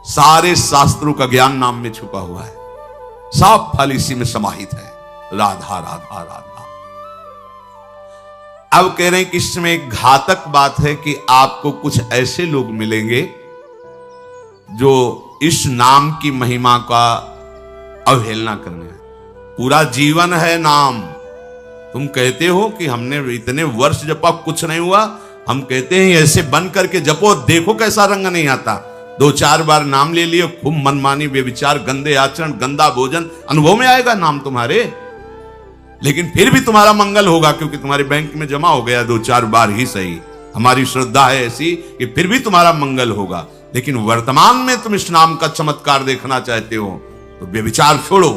सारे शास्त्रों का ज्ञान नाम में छुपा हुआ है, सब फल इसी में समाहित है। राधा राधा राधा। अब कह रहे हैं कि इसमें एक घातक बात है कि आपको कुछ ऐसे लोग मिलेंगे जो इस नाम की महिमा का अवहेलना करने हैं। पूरा जीवन है नाम। तुम कहते हो कि हमने इतने वर्ष जपा, कुछ नहीं हुआ। हम कहते हैं ऐसे बन करके जपो, देखो कैसा रंग नहीं आता। 2-4 बार नाम ले लिए, खूब मनमानी, बेविचार, गंदे आचरण, गंदा भोजन, अनुभव में आएगा नाम तुम्हारे। लेकिन फिर भी तुम्हारा मंगल होगा, क्योंकि तुम्हारे बैंक में जमा हो गया 2-4 बार ही सही। हमारी श्रद्धा है ऐसी कि फिर भी तुम्हारा मंगल होगा। लेकिन वर्तमान में तुम इस नाम का चमत्कार देखना चाहते हो तो बेविचार छोड़ो,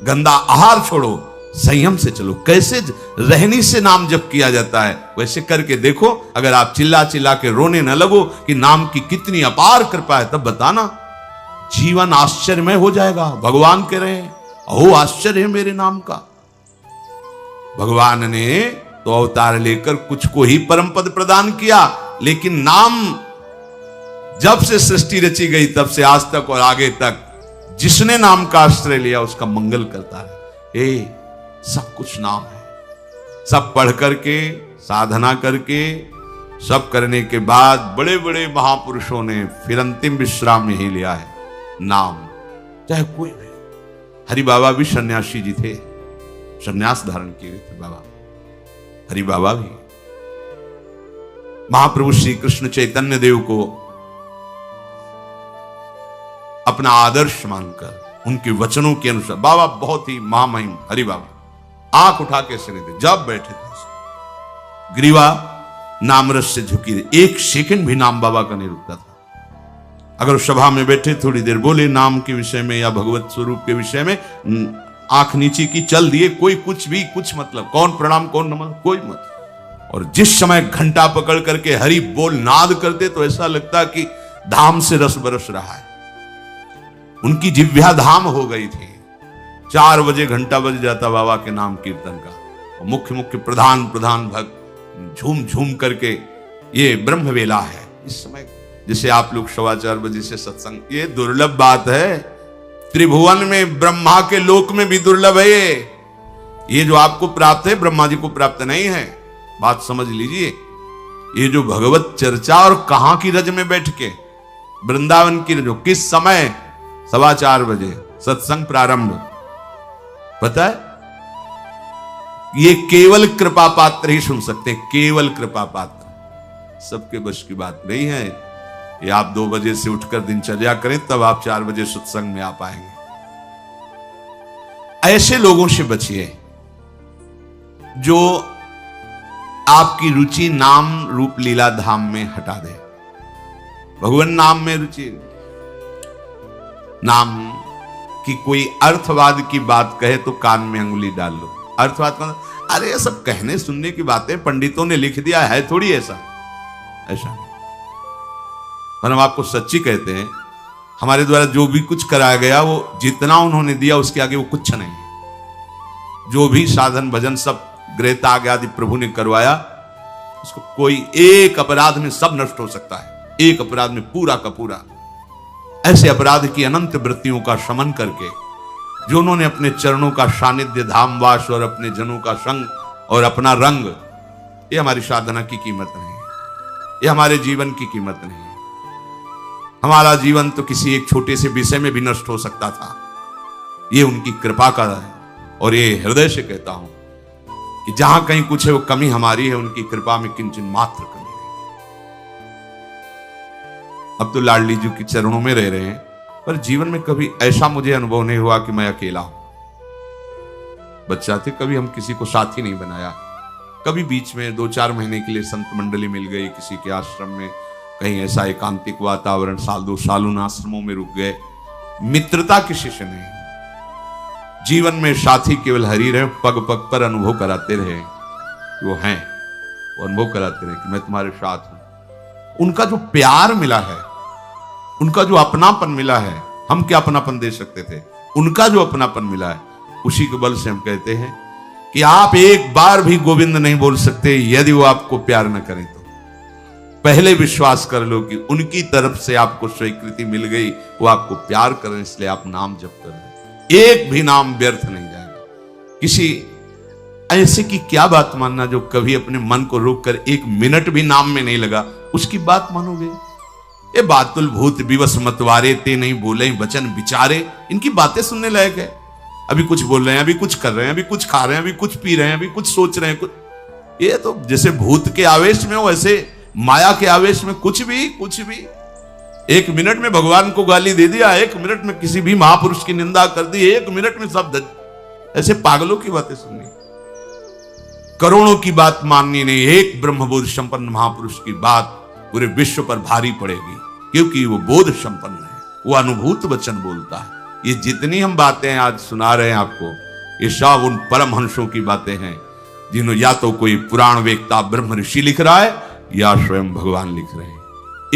गंदा आहार छोड़ो, संयम से चलो। कैसे रहनी से नाम जप किया जाता है वैसे करके देखो। अगर आप चिल्ला चिल्ला के रोने न लगो कि नाम की कितनी अपार कृपा है, तब बताना, जीवन आश्चर्यमय हो जाएगा। भगवान कह रहे हैं, अहो आश्चर्य है मेरे नाम का। भगवान ने तो अवतार लेकर कुछ को ही परम पद प्रदान किया, लेकिन नाम जब से सृष्टि रची गई तब से आज तक और आगे तक जिसने नाम का आश्रय लिया उसका मंगल करता है। सब कुछ नाम है। सब पढ़ करके, साधना करके, सब करने के बाद बड़े बड़े महापुरुषों ने फिर अंतिम विश्राम यही लिया है, नाम। चाहे कोई भी। हरि बाबा भी सन्यासी जी थे, सन्यास धारण किए थे बाबा। हरि बाबा भी महाप्रभु श्री कृष्ण चैतन्य देव को अपना आदर्श मानकर उनके वचनों के अनुसार, बाबा बहुत ही महामहिम हरि बाबा आंख उठा के ऐसे नहीं थे, जब बैठे थे ग्रीवा नामरस से झुकी रही, 1 सेकंड भी नाम बाबा का नहीं रुकता था। अगर सभा में बैठे थोड़ी देर बोले नाम के विषय में या भगवत स्वरूप के विषय में, आंख नीचे की, चल दिए, कोई कुछ भी कुछ मतलब, कौन प्रणाम कौन नमन, कोई मत। और जिस समय घंटा पकड़ करके हरि बोल नाद करते तो ऐसा लगता कि धाम से रस बरस रहा है। उनकी जिह्वा धाम हो गई थी। 4 बजे घंटा बज जाता बाबा के नाम कीर्तन का, और मुख्य मुख्य प्रधान भक्त झूम झूम करके, ये ब्रह्म वेला है इस समय। जिसे आप लोग 4:15 बजे से सत्संग, ये दुर्लभ बात है। त्रिभुवन में, ब्रह्मा के लोक में भी दुर्लभ है ये जो आपको प्राप्त है, ब्रह्मा जी को प्राप्त नहीं है। बात समझ लीजिए। ये जो भगवत चर्चा, और कहां की रज में बैठ के, वृंदावन की रज, किस समय 4:15 बजे सत्संग प्रारंभ, पता है? ये केवल कृपा पात्र ही सुन सकते हैं, केवल कृपा पात्र। सबके बस की बात नहीं है। ये आप 2 बजे से उठकर दिनचर्या करें, तब आप 4 बजे सत्संग में आ पाएंगे। ऐसे लोगों से बचिए जो आपकी रुचि नाम रूप लीला धाम में हटा दे। भगवान नाम में रुचि, नाम की कोई अर्थवाद की बात कहे तो कान में अंगुली डाल लो। अर्थवाद का, अरे ये सब कहने सुनने की बातें पंडितों ने लिख दिया है, थोड़ी ऐसा नहीं। पर हम आपको सच्ची कहते हैं, हमारे द्वारा जो भी कुछ कराया गया वो जितना उन्होंने दिया उसके आगे वो कुछ नहीं। जो भी साधन भजन सब गृह त्याग आदि प्रभु ने करवाया, उसको कोई एक अपराध में सब नष्ट हो सकता है, एक अपराध में पूरा का पूरा। ऐसे अपराध की अनंत वृत्तियों का शमन करके जो उन्होंने अपने चरणों का सानिध्य, धामवास और अपने जनों का संग और अपना रंग, ये हमारी साधना की कीमत नहीं है, ये हमारे जीवन की कीमत नहीं है। हमारा जीवन तो किसी एक छोटे से विषय में भी नष्ट हो सकता था। ये उनकी कृपा का है, और ये हृदय से कहता हूं कि जहां कहीं कुछ है वो कमी हमारी है, उनकी कृपा में किंचन मात्र कमी नहीं। अब तो लाडली जी के चरणों में रह रहे हैं, पर जीवन में कभी ऐसा मुझे अनुभव नहीं हुआ कि मैं अकेला हूं। बच्चा थे, कभी हम किसी को साथी नहीं बनाया। कभी बीच में 2-4 महीने के लिए संत मंडली मिल गई किसी के आश्रम में, कहीं ऐसा एकांतिक वातावरण, 1-2 साल उन आश्रमों में रुक गए। मित्रता किसी से नहीं। जीवन में साथी केवल हरि रहे, पग पग पर अनुभव कराते रहे, वो हैं, वो अनुभव कराते रहे कि मैं तुम्हारे साथ हूं। उनका जो प्यार मिला है, उनका जो अपनापन मिला है, हम क्या अपनापन दे सकते थे, उनका जो अपनापन मिला है, उसी के बल से हम कहते हैं कि आप एक बार भी गोविंद नहीं बोल सकते यदि वो आपको प्यार न करें तो। पहले विश्वास कर लो कि उनकी तरफ से आपको स्वीकृति मिल गई, वो आपको प्यार करें, इसलिए आप नाम जप कर रहे हैं। एक भी नाम व्यर्थ नहीं जाएगा। किसी ऐसे की क्या बात मानना जो कभी अपने मन को रोक कर एक मिनट भी नाम में नहीं लगा, उसकी बात मानोगे? ये बातुल भूत विवश मतवारे ते नहीं बोले वचन विचारे, इनकी बातें सुनने लायक है। अभी कुछ बोल रहे हैं, अभी कुछ कर रहे हैं, अभी कुछ खा रहे हैं, अभी कुछ पी रहे हैं, अभी कुछ सोच रहे हैं, कुछ ये तो जैसे भूत के आवेश में हो, वैसे माया के आवेश में कुछ भी एक मिनट में भगवान को गाली दे दिया, एक मिनट में किसी भी महापुरुष की निंदा कर दी, एक मिनट में सब ऐसे पागलों की बातें सुननी, करोड़ों की बात माननी नहीं, एक ब्रह्मबोध संपन्न महापुरुष की बात पूरे विश्व पर भारी पड़ेगी, क्योंकि वो बोध संपन्न है, वो अनुभूत वचन बोलता है। ये जितनी हम बातें आज सुना रहे हैं आपको, ये सब उन परमहंसों की बातें हैं, जिन्हों या तो कोई पुराण वेत्ता ब्रह्म ऋषि लिख रहा है या स्वयं भगवान लिख रहे हैं।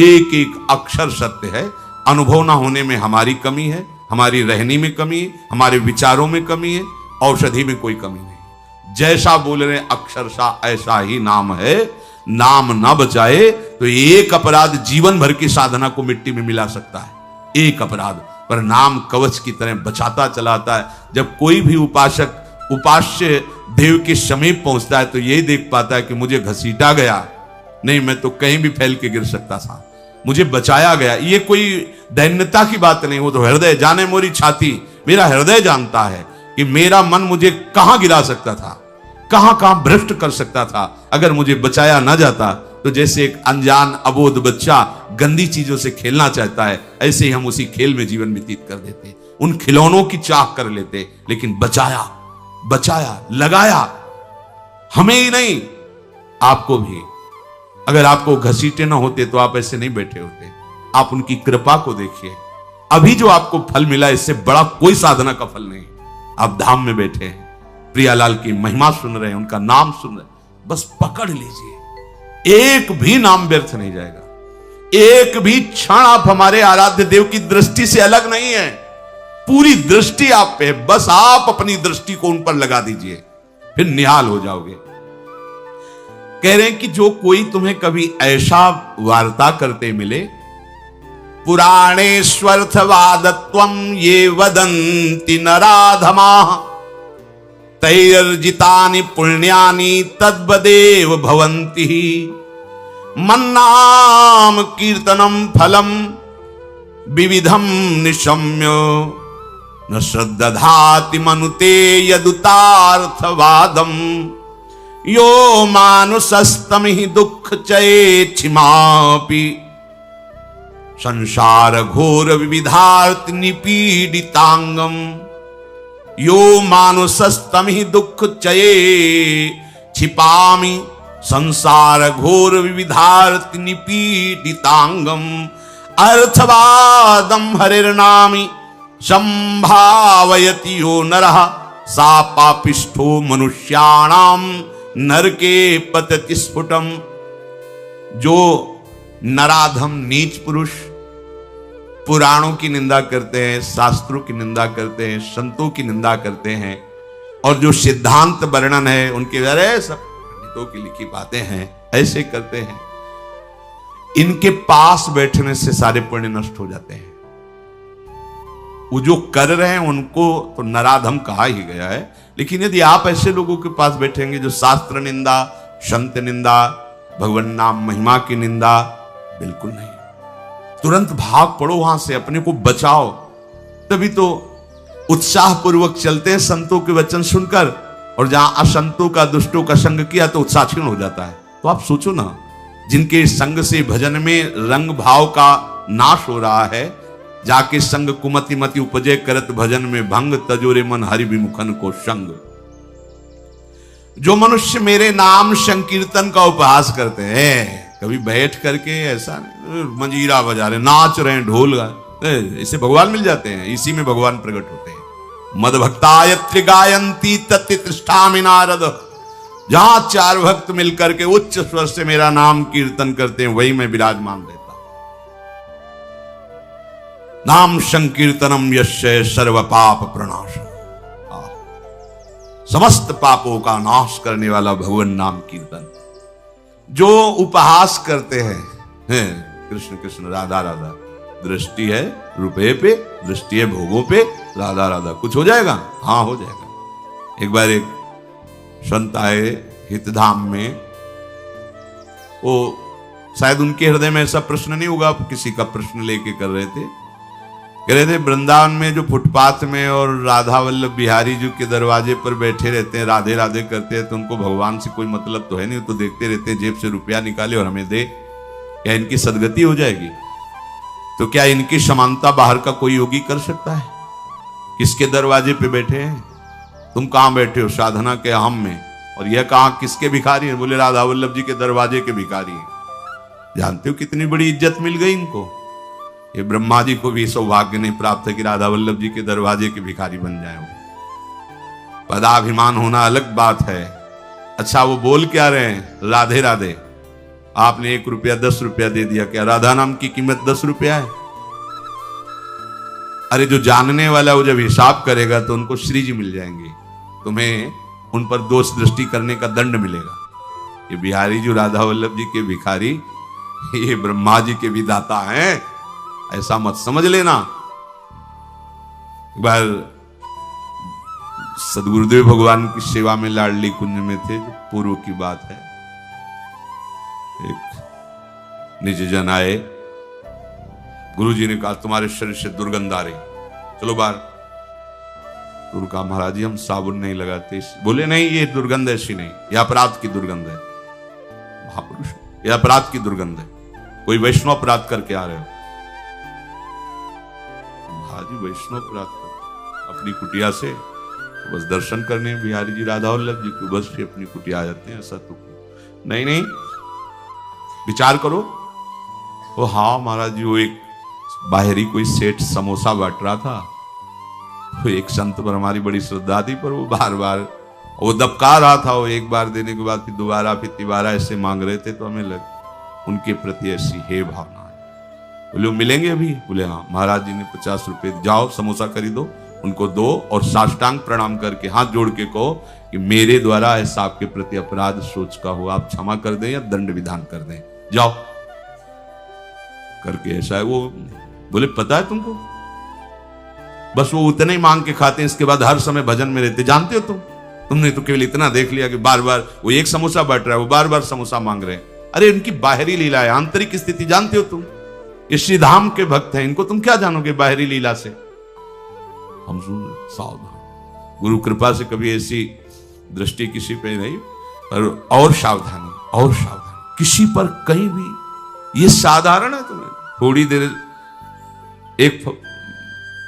एक एक अक्षर सत्य है। अनुभव ना होने में हमारी कमी है, हमारी रहनी में कमी है, हमारे विचारों में कमी है, औषधि में कोई कमी नहीं। जैसा बोल रहे अक्षरशा ऐसा ही नाम है। नाम ना बचाए तो एक अपराध जीवन भर की साधना को मिट्टी में मिला सकता है, एक अपराध, पर नाम कवच की तरह बचाता चलाता है। जब कोई भी उपासक उपास्य देव के समीप पहुंचता है तो यही देख पाता है कि मुझे घसीटा गया नहीं, मैं तो कहीं भी फैल के गिर सकता था, मुझे बचाया गया। ये कोई दैन्यता की बात नहीं, वो तो हृदय जाने मोरी छाती, मेरा हृदय जानता है कि मेरा मन मुझे कहां गिरा सकता था, कहां कहां भ्रष्ट कर सकता था। अगर मुझे बचाया ना जाता तो जैसे एक अनजान अबोध बच्चा गंदी चीजों से खेलना चाहता है, ऐसे ही हम उसी खेल में जीवन व्यतीत कर देते, उन खिलौनों की चाह कर लेते। लेकिन बचाया लगाया, हमें ही नहीं आपको भी। अगर आपको घसीटे ना होते तो आप ऐसे नहीं बैठे होते। आप उनकी कृपा को देखिए। अभी जो आपको फल मिला, इससे बड़ा कोई साधना का फल नहीं। आप धाम में बैठे हैं, प्रियालाल की महिमा सुन रहे हैं, उनका नाम सुन रहे हैं, बस पकड़ लीजिए। एक भी नाम व्यर्थ नहीं जाएगा। एक भी क्षण आप हमारे आराध्य देव की दृष्टि से अलग नहीं है। पूरी दृष्टि आप पे है, बस आप अपनी दृष्टि को उन पर लगा दीजिए, फिर निहाल हो जाओगे। कह रहे हैं कि जो कोई तुम्हें कभी ऐसा वार्ता करते मिले, पुराणेष्वर्थवादत्वं ये वदन्ति नराधमाः तैर्जितानि पुण्यानि तद्वदेव भवन्ति। मन्नाम कीर्तनम फलम विविधम निशम्य न श्रद्धाति मनुते यदुतार्थवादम। यो मानुषस्तमिहि दुःख चेच्छिमापि संसार घोर विविधार्थ निपीडितांगम। यो मानुषस्तमिहि दुःख चये छिपामि संसार घोर विविधार्थ निपीडितांगम। अर्थवादम हरिर्नामि संभावयति यो नरः सा पापिष्ठो मनुष्याणाम नरके पतति स्फुटम। जो नराधम नीच पुरुष पुराणों की निंदा करते हैं, शास्त्रों की निंदा करते हैं, संतों की निंदा करते हैं, और जो सिद्धांत वर्णन है उनके अरे सब पंडितों की लिखी बातें हैं, ऐसे करते हैं, इनके पास बैठने से सारे पुण्य नष्ट हो जाते हैं। वो जो कर रहे हैं उनको तो नराधम कहा ही गया है। लेकिन यदि आप ऐसे लोगों के पास बैठेंगे जो शास्त्र निंदा, संत निंदा, भगवान नाम महिमा की निंदा, बिल्कुल नहीं। तुरंत भाग पड़ो वहां से, अपने को बचाओ। तभी तो उत्साह पूर्वक चलते हैं संतों के वचन सुनकर, और जहां असंतों का, दुष्टों का संग किया तो उत्साह क्षीण हो जाता है। तो आप सोचो ना, जिनके संग से भजन में रंग भाव का नाश हो रहा है, जाके संग कुमति मति उपजे करत भजन में भंग, तजोरे मन हरि विमुखन को संग। जो मनुष्य मेरे नाम संकीर्तन का उपहास करते हैं, कभी बैठ करके ऐसा नहीं मंजीरा बजा रहे, नाच रहे हैं, ढोल गा, इसे भगवान मिल जाते हैं, इसी में भगवान प्रकट होते हैं। मद भक्तायत्र गायंती तत्ति तिष्ठामि नारद। जहां चार भक्त मिलकर के उच्च स्वर से मेरा नाम कीर्तन करते हैं, वही मैं विराजमान रहता। नाम संकीर्तनम यस्य सर्व पाप प्रणाशम। समस्त पापों का नाश करने वाला भगवान नाम कीर्तन। जो उपहास करते हैं है कृष्ण कृष्ण राधा राधा। दृष्टि है रुपए पे, दृष्टि है भोगों पे, राधा राधा। कुछ हो जाएगा? हाँ हो जाएगा। एक बार एक संत आए हितधाम में, वो शायद उनके हृदय में ऐसा प्रश्न नहीं होगा, किसी का प्रश्न लेके कर रहे थे। कह रहे थे वृंदावन में जो फुटपाथ में और राधा वल्लभ बिहारी जी के दरवाजे पर बैठे रहते हैं, राधे राधे करते हैं, तो उनको भगवान से कोई मतलब तो है नहीं, तो देखते रहते हैं जेब से रुपया निकाले और हमें दे, क्या इनकी सदगति हो जाएगी? तो क्या इनकी समानता बाहर का कोई योगी कर सकता है? किसके दरवाजे पे बैठे हैं? तुम कहां बैठे हो? साधना के हम में। और यह कहां किसके भिखारी हैं? बोले राधा वल्लभ जी के दरवाजे के भिखारी हैं। जानते हो कितनी बड़ी इज्जत मिल गई इनको? ये ब्रह्मा जी को भी सौभाग्य नहीं प्राप्त है कि राधा वल्लभ जी के दरवाजे के भिखारी बन जाए। पदाभिमान होना अलग बात है। अच्छा वो बोल क्या रहे हैं? राधे राधे। आपने 1 रुपया 10 रुपया दे दिया, क्या राधा नाम की कीमत 10 रुपया है? अरे जो जानने वाला वो जब हिसाब करेगा तो उनको श्री जी मिल जाएंगे, तुम्हें उन पर दोष दृष्टि करने का दंड मिलेगा। ये बिहारी जी राधा वल्लभ जी के भिखारी, ये ब्रह्मा जी के भी दाता हैं, ऐसा मत समझ लेना। एक बार सदगुरुदेव भगवान की सेवा में लाडली कुंज में थे, जो पूर्व की बात है। एक निज जन आए, गुरु जी ने कहा तुम्हारे शरीर से दुर्गंध आ रही, चलो बाहर। गुरु कहा महाराज जी हम साबुन नहीं लगाते। बोले नहीं ये दुर्गंध ऐसी नहीं, यह अपराध की दुर्गंध है। महापुरुष, यह अपराध की दुर्गंध है, कोई वैष्णव अपराध करके आ रहे हो। महाराज जी वैष्णव अपराध कर अपनी कुटिया से तो बस दर्शन करने बिहारी जी राधा वल्लभ जी को बस फिर अपनी कुटिया आ जाते हैं, ऐसा तो नहीं। नहीं विचार करो। वो हाँ महाराज जी, वो एक बाहरी कोई सेठ समोसा बांट रहा था, तो एक संत पर हमारी बड़ी श्रद्धा थी, पर वो बार बार वो दबका रहा था। वो एक बार देने के बाद फिर दोबारा फिर तिबारा ऐसे मांग रहे थे, तो हमें लग उनके प्रति ऐसी हे भावना है। बोले वो मिलेंगे अभी? बोले हाँ। महाराज जी ने 50 रुपए, जाओ समोसा खरीदो, उनको दो और साष्टांग प्रणाम करके हाथ जोड़ के कहो कि मेरे द्वारा ऐसा आपके प्रति अपराध सोच का हो, आप क्षमा कर दें या दंड विधान कर दें, जाओ करके। ऐसा है वो। बोले पता है तुमको? बस वो उतने ही मांग के खाते हैं, इसके बाद हर समय भजन में रहते। जानते हो तुमने तो केवल इतना देख लिया कि बार बार वो एक समोसा बांट रहा है, वो बार बार समोसा मांग रहे हैं। अरे इनकी बाहरी लीला है, आंतरिक स्थिति जानते हो तुम? ये श्री धाम के भक्त हैं, इनको तुम क्या जानोगे बाहरी लीला से? हम सुन सावधान, गुरु कृपा से कभी ऐसी दृष्टि किसी पे नहीं, पर और सावधानी, और सावधानी किसी पर कहीं भी। ये साधारण है तुम्हें थोड़ी देर। एक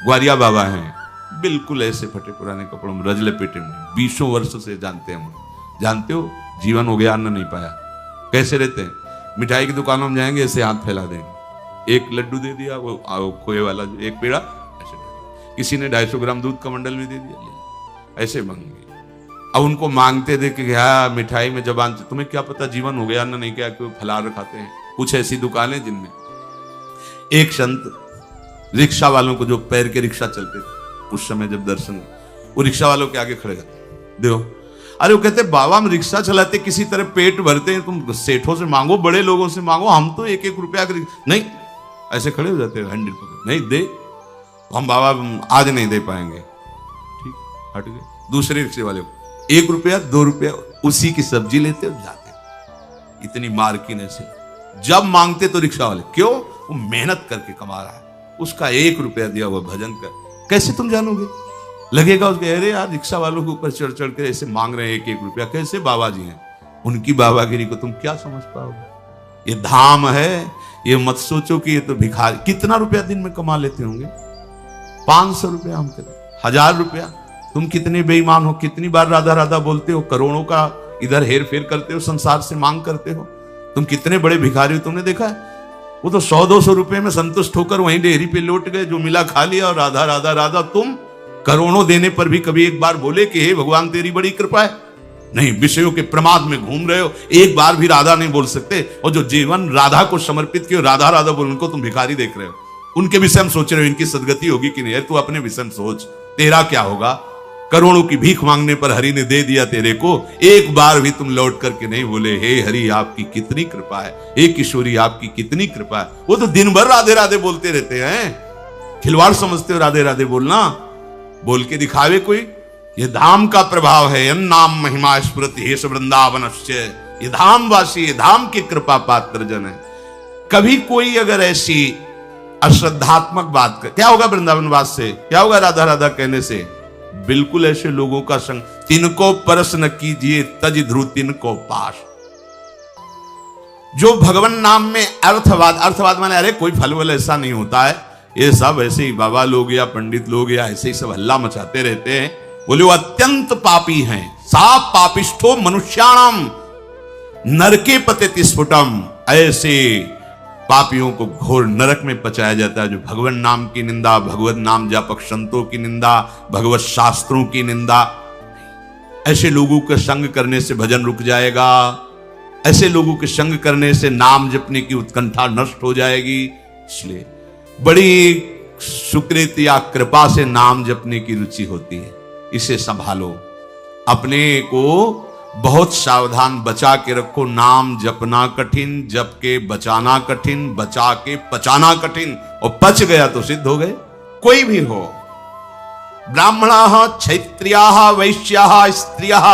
ग्वारिया बाबा हैं, बिल्कुल ऐसे फटे पुराने कपड़ों में, रज लपेटे में, 20 वर्ष से जानते हैं हम। जानते हो जीवन हो गया, अन्न नहीं पाया, कैसे रहते हैं? मिठाई की दुकानों में जाएंगे, ऐसे हाथ फैला देंगे, एक लड्डू दे दिया, वो खोए वाला एक पेड़ा, ऐसे किसी ने 250 ग्राम दूध का मंडल भी दे दिया, ऐसे मांगेंगे। अब उनको मांगते देखे क्या मिठाई में जबान, तुम्हें क्या पता जीवन हो गया, अन्न नहीं क्या, क्यों फलाहार खाते हैं। कुछ ऐसी दुकानें जिनमें एक संत रिक्शा वालों को, जो पैर के रिक्शा चलते थे उस समय, जब दर्शन, वो रिक्शा वालों के आगे खड़े जाते, देखो। अरे वो कहते बाबा हम रिक्शा चलाते, किसी तरह पेट भरते हैं, तुम सेठों से मांगो, बड़े लोगों से मांगो, हम तो 1-1 रुपया नहीं। ऐसे खड़े हो जाते, हैंडल पकड़, नहीं दे हम बाबा आज नहीं दे पाएंगे, ठीक, हट गए। दूसरे रिक्शे वाले को 1 रुपया 2 रुपया उसी की सब्जी लेते और जाते। इतनी मार्किन से जब मांगते तो रिक्शा वाले, क्यों? वो मेहनत करके कमा रहा है, उसका 1 रुपया दिया हुआ भजन कर, कैसे तुम जानोगे? लगेगा उसके अरे यार रिक्शा वालों के ऊपर चढ़ चढ़ के ऐसे मांग रहे हैं 1-1 रुपया, कैसे बाबा जी हैं, उनकी बाबागिरी को तुम क्या समझ पाओगे? ये धाम है, ये मत सोचो कि ये तो भिखारी। कितना रुपया दिन में कमा लेते होंगे? 500 रुपया, हम कहते 1000 रुपया। तुम कितने बेईमान हो, कितनी बार राधा राधा बोलते हो, करोड़ों का इधर हेर फेर करते हो, संसार से मांग करते हो। तुम कितने बड़े भिखारी हो, तुमने देखा है? वो तो 100-200 रुपए में संतुष्ट होकर वहीं डेयरी पे लौट गए, जो मिला खा लिया और राधा राधा राधा। तुम करोड़ों देने पर भी कभी एक बार बोले कि हे भगवान तेरी बड़ी कृपा है? नहीं, विषयों के प्रमाद में घूम रहे हो, एक बार भी राधा नहीं बोल सकते। और जो जीवन राधा को समर्पित किया, राधा राधा बोल, उनको तुम भिखारी देख रहे हो। उनके विषय में सोच रहे हो इनकी सदगति होगी कि नहीं? तू अपने विषय में सोच, तेरा क्या होगा? करोड़ों की भीख मांगने पर हरि ने दे दिया तेरे को, एक बार भी तुम लौट करके नहीं बोले हे हरि आपकी कितनी कृपा है, हे किशोरी आपकी कितनी कृपा है। वो तो दिन भर राधे राधे बोलते रहते हैं। खिलवाड़ समझते हो राधे राधे बोलना? बोल के दिखावे कोई? ये धाम का प्रभाव है। नाम महिमा स्मृति हेश वृंदावनस्य, ये धाम वासी, ये धाम की कृपा पात्र जन है। कभी कोई अगर ऐसी अश्रद्धात्मक बात कर, क्या होगा वृंदावन वास से, क्या होगा राधा राधा कहने से? बिल्कुल ऐसे लोगों का संग, तिनको परस न कीजिए तज ध्रुव तिनको पास। जो भगवान नाम में अर्थवाद, अर्थवाद माने अरे कोई फल वल ऐसा नहीं होता है, ये सब ऐसे ही बाबा लोग या पंडित लोग या ऐसे ही सब हल्ला मचाते रहते हैं। बोले वो अत्यंत पापी हैं। सा पापिष्ठो मनुष्याणाम नरके पतित स्फुटम, ऐसे पापियों को घोर नरक में पचाया जाता है जो भगवान नाम की निंदा, भगवत नाम जापक संतों की निंदा, भगवत शास्त्रों की निंदा। ऐसे लोगों के संग करने से भजन रुक जाएगा, ऐसे लोगों के संग करने से नाम जपने की उत्कंठा नष्ट हो जाएगी। इसलिए बड़ी सुकृत या कृपा से नाम जपने की रुचि होती है, इसे संभालो, अपने को बहुत सावधान बचा के रखो। नाम जपना कठिन, जप के बचाना कठिन, बचा के पचाना कठिन, और पच गया तो सिद्ध हो गए। कोई भी हो, ब्राह्मणाः क्षत्रियाः वैश्याः स्त्रियः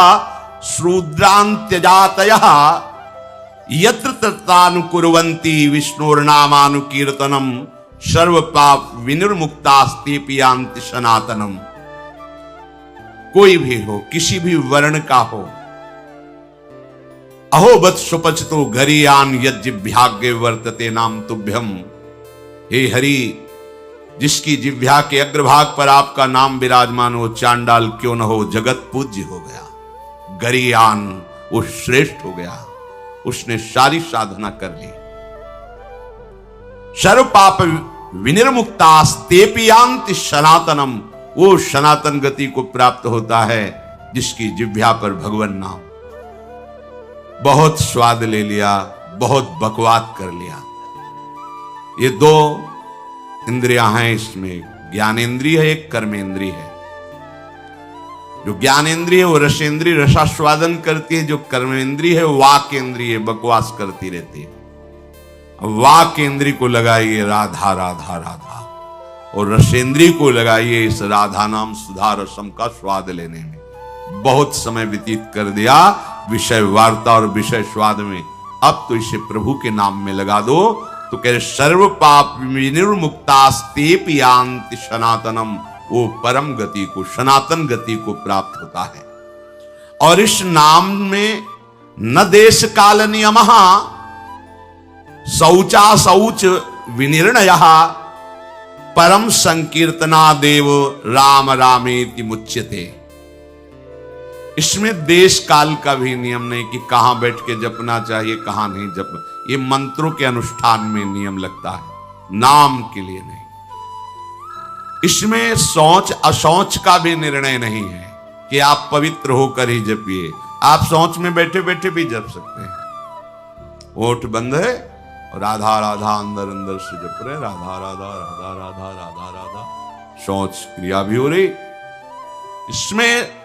शूद्रान्त्यजातयः यत्र तत्रानुकुर्वन्ति विष्णोर्नामानुकीर्तनम् सर्व पाप विनिर्मुक्तास्तेऽपि यान्ति सनातनम्। कोई भी हो, किसी भी वर्ण का हो, अहोबत सुपचतो घरियान यज्जिभ्याग्य वर्तते नाम तुभ्यम। हे हरि, जिसकी जिह्वा के अग्रभाग पर आपका नाम विराजमान हो, चांडाल क्यों न हो, जगत पूज्य हो गया। गरियान, वो श्रेष्ठ हो गया, उसने सारी साधना कर ली। सर्व पाप विनिर्मुक्तास्तेऽपि यान्ति सनातनम, वो सनातन गति को प्राप्त होता है जिसकी जिह्वा पर भगवान नाम। बहुत स्वाद ले लिया, बहुत बकवाद कर लिया। ये दो इंद्रियां हैं, इसमें ज्ञानेंद्रिय है, एक कर्मेंद्रिय है। जो ज्ञानेंद्रिय है वो रसेंद्रिय, रसास्वादन करती है। जो कर्मेंद्रिय है वाक इंद्रिय, बकवास करती रहती है। वाक इंद्रिय को लगाइए राधा राधा राधा, और रसेंद्रिय को लगाइए इस राधा नाम सुधा रसम का स्वाद लेने में। बहुत समय व्यतीत कर दिया विषय वार्ता और विषय स्वाद में, अब तो इसे प्रभु के नाम में लगा दो। तो कह रहे सर्व पाप विनिर्मुक्तास्तेऽपि यान्ति सनातनम, वो परम गति को, सनातन गति को प्राप्त होता है। और इस नाम में न देश काल नियमः शौचा शौच विनिर्णयः परम संकीर्तना देव राम रामेति मुच्यते। इसमें देश काल का भी नियम नहीं कि कहां बैठ के जपना चाहिए, कहां नहीं जपना। ये मंत्रों के अनुष्ठान में नियम लगता है, नाम के लिए नहीं। इसमें शौच अशौच का भी निर्णय नहीं है कि आप पवित्र होकर ही जपिए। आप शौच में बैठे बैठे भी जप सकते हैं। ओठ बंद है और राधा राधा अंदर अंदर से जप रहे, राधा राधा राधा राधा राधा राधा, शौच क्रिया भी हो रही। इसमें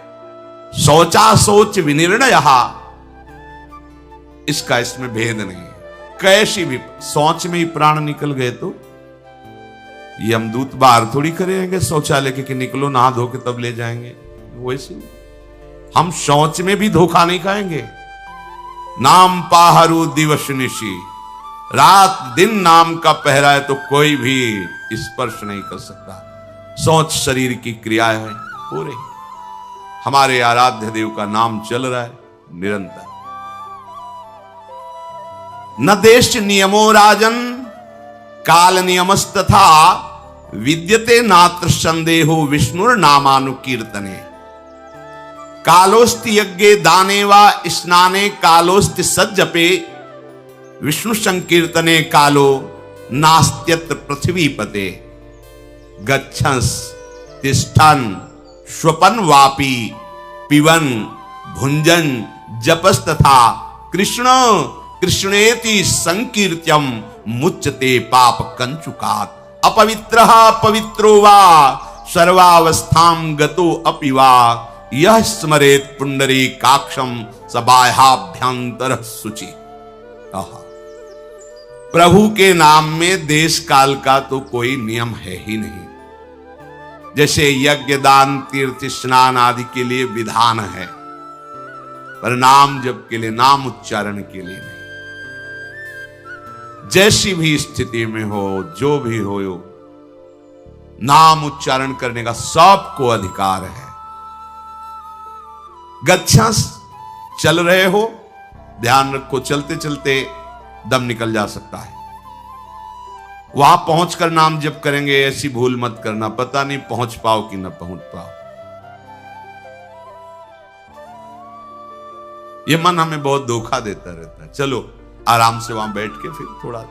शौचा शौच विनिर्णय, इसका इसमें भेद नहीं है। कैसी भी शौच में ही प्राण निकल गए तो ये हम दूत बाहर थोड़ी करेंगे शौचालय के कि निकलो नहा धो के तब ले जाएंगे। वैसे हम शौच में भी धोखा नहीं खाएंगे। नाम पाहरू दिवस निशी, रात दिन नाम का पहरा है तो कोई भी स्पर्श नहीं कर सकता। शौच शरीर की क्रिया है, हो रही। हमारे आराध्य देव का नाम चल रहा है निरंतर। न देश नियमो राजन काल नियमस्तथा विद्यते नात्र संदेहो विष्णुर नामानुकीर्तने। कालोस्ति यज्ञे दाने वा स्नाने कालोस्ति सज्जपे विष्णु संकीर्तने कालो नास्त्यत्र पृथ्वीपते। गच्छंस तिष्ठन् स्वपन वापी पिवन भुंजन जपस्तथा कृष्ण कृष्णेति संकीर्त्यम मुच्यते पाप कंचुकात्। अपवित्रः पवित्रो वा सर्वावस्थाम गतो अपिवा यह स्मरेत पुंडरी काक्षम सबाह्याभ्यंतर शुचि। प्रभु के नाम में देश काल का तो कोई नियम है ही नहीं। जैसे यज्ञ दान तीर्थ स्नान आदि के लिए विधान है, पर नाम जप के लिए, नाम उच्चारण के लिए नहीं। जैसी भी स्थिति में हो, जो भी हो, नाम उच्चारण करने का सबको अधिकार है। गच्छा चल रहे हो, ध्यान रखो, चलते चलते दम निकल जा सकता है। वहां पहुंचकर नाम जप करेंगे, ऐसी भूल मत करना, पता नहीं पहुंच पाओ कि न पहुंच पाओ। ये मन हमें बहुत धोखा देता रहता है। चलो आराम से वहां बैठ के फिर थोड़ा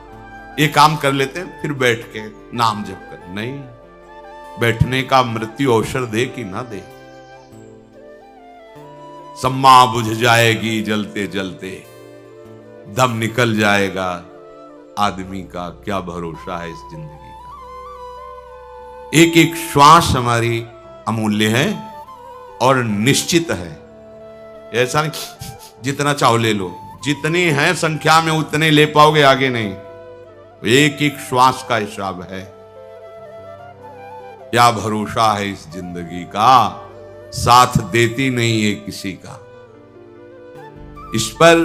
ये काम कर लेते हैं, फिर बैठ के नाम जप कर। नहीं, बैठने का मृत्यु अवसर दे कि ना दे। सम्मा बुझ जाएगी जलते जलते, दम निकल जाएगा। आदमी का क्या भरोसा है इस जिंदगी का। एक एक श्वास हमारी अमूल्य है और निश्चित है। ऐसा नहीं जितना चाहो ले लो, जितनी है संख्या में उतने ले पाओगे, आगे नहीं। एक एक श्वास का हिसाब है। क्या भरोसा है इस जिंदगी का, साथ देती नहीं है किसी का। इस पर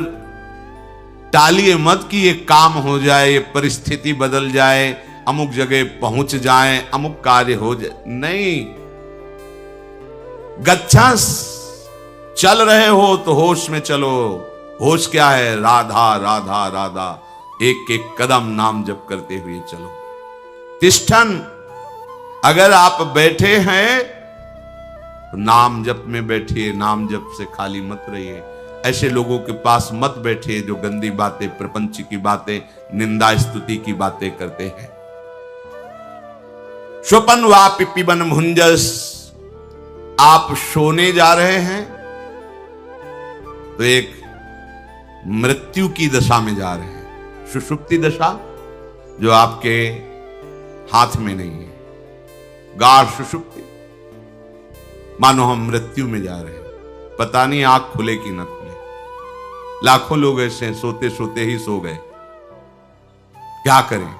टालिए मत कि ये काम हो जाए, ये परिस्थिति बदल जाए, अमुक जगह पहुंच जाए, अमुक कार्य हो जाए। नहीं, गच्छा चल रहे हो तो होश में चलो। होश क्या है? राधा राधा राधा, एक एक कदम नाम जप करते हुए चलो। तिष्ठन, अगर आप बैठे हैं तो नाम जप में बैठिए, नाम जप से खाली मत रहिए। ऐसे लोगों के पास मत बैठिए जो गंदी बातें, प्रपंच की बातें, निंदा स्तुति की बातें करते हैं। स्वपन वा पिपिबन भुंजस, आप सोने जा रहे हैं तो एक मृत्यु की दशा में जा रहे हैं। सुषुप्ति दशा जो आपके हाथ में नहीं है, गाढ़ सुषुप्ति, मानो हम मृत्यु में जा रहे हैं। पता नहीं आंख खुले कि न खुले। लाखों लोग ऐसे सोते सोते ही सो गए। क्या करें?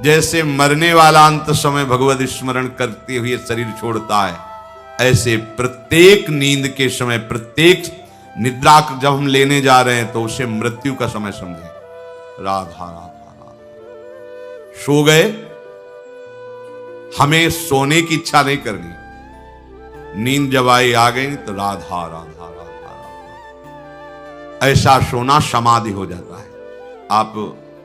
जैसे मरने वाला अंत समय भगवत स्मरण करते हुए शरीर छोड़ता है, ऐसे प्रत्येक नींद के समय, प्रत्येक निद्रा जब हम लेने जा रहे हैं तो उसे मृत्यु का समय समझे। राधा राधा राधा। सो गए, हमें सोने की इच्छा नहीं करनी। नींद जब आई आ गई तो राधा राधा राधा राधा। ऐसा सोना समाधि हो जाता है। आप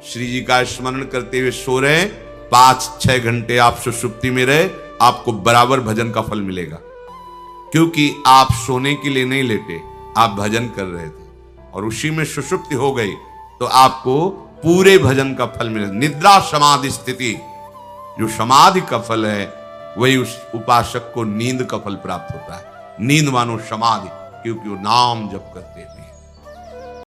श्री जी का स्मरण करते हुए सो रहे, 5-6 घंटे आप सुषुप्ति में रहे, आपको बराबर भजन का फल मिलेगा। क्योंकि आप सोने के लिए नहीं लेटे, आप भजन कर रहे थे और उसी में सुषुप्ति हो गई तो आपको पूरे भजन का फल मिलेगा। निद्रा समाधि स्थिति, जो समाधि का फल है, वही उस उपासक को नींद का फल प्राप्त होता है। नींद मानो समाधि, क्योंकि वो नाम जप करते हैं।